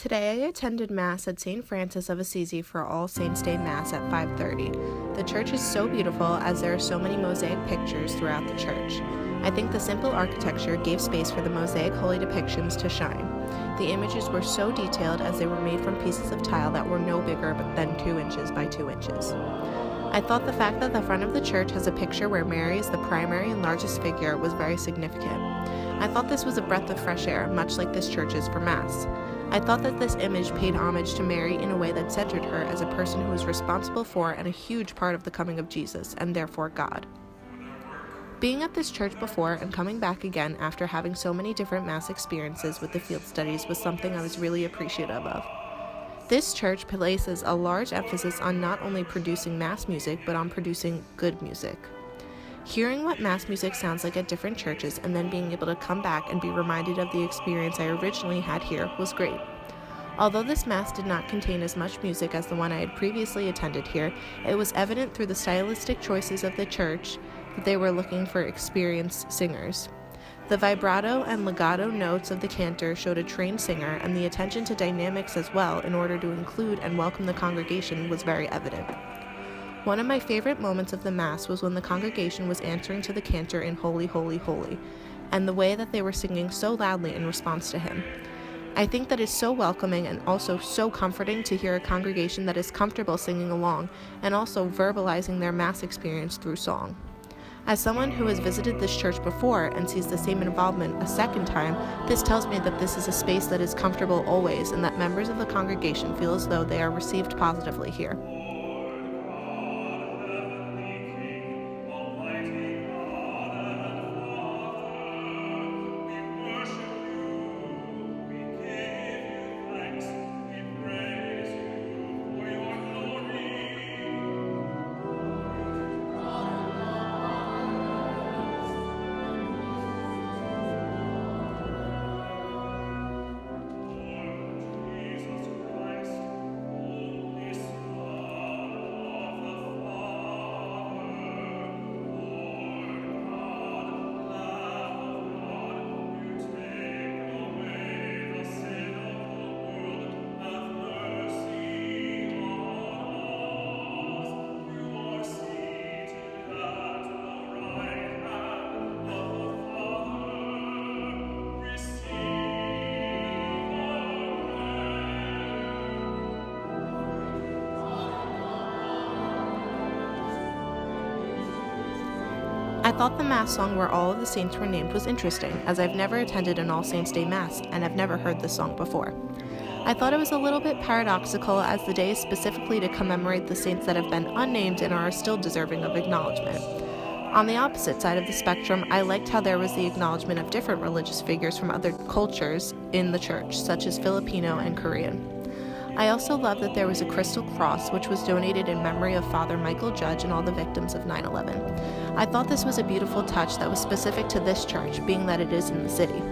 Today I attended Mass at St. Francis of Assisi for All Saints' Day Mass at 5:30. The church is so beautiful as there are so many mosaic pictures throughout the church. I think the simple architecture gave space for the mosaic holy depictions to shine. The images were so detailed as they were made from pieces of tile that were no bigger than 2 inches by 2 inches. I thought the fact that the front of the church has a picture where Mary is the primary and largest figure was very significant. I thought this was a breath of fresh air, much like this church is for Mass. I thought that this image paid homage to Mary in a way that centered her as a person who was responsible for and a huge part of the coming of Jesus, and therefore God. Being at this church before and coming back again after having so many different Mass experiences with the field studies was something I was really appreciative of. This church places a large emphasis on not only producing Mass music, but on producing good music. Hearing what Mass music sounds like at different churches and then being able to come back and be reminded of the experience I originally had here was great. Although this Mass did not contain as much music as the one I had previously attended here, it was evident through the stylistic choices of the church that they were looking for experienced singers. The vibrato and legato notes of the cantor showed a trained singer, and the attention to dynamics as well in order to include and welcome the congregation was very evident. One of my favorite moments of the Mass was when the congregation was answering to the cantor in Holy, Holy, Holy, and the way that they were singing so loudly in response to him. I think that is so welcoming and also so comforting to hear a congregation that is comfortable singing along and also verbalizing their Mass experience through song. As someone who has visited this church before and sees the same involvement a second time, this tells me that this is a space that is comfortable always and that members of the congregation feel as though they are received positively here. I thought the Mass song where all of the saints were named was interesting, as I've never attended an All Saints' Day Mass and have never heard this song before. I thought it was a little bit paradoxical, as the day is specifically to commemorate the saints that have been unnamed and are still deserving of acknowledgement. On the opposite side of the spectrum, I liked how there was the acknowledgement of different religious figures from other cultures in the church, such as Filipino and Korean. I also love that there was a crystal cross which was donated in memory of Father Michael Judge and all the victims of 9/11. I thought this was a beautiful touch that was specific to this church, being that it is in the city.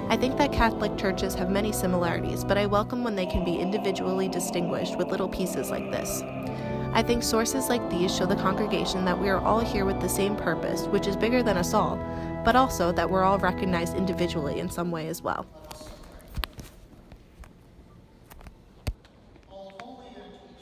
I think that Catholic churches have many similarities, but I welcome when they can be individually distinguished with little pieces like this. I think sources like these show the congregation that we are all here with the same purpose, which is bigger than us all, but also that we're all recognized individually in some way as well.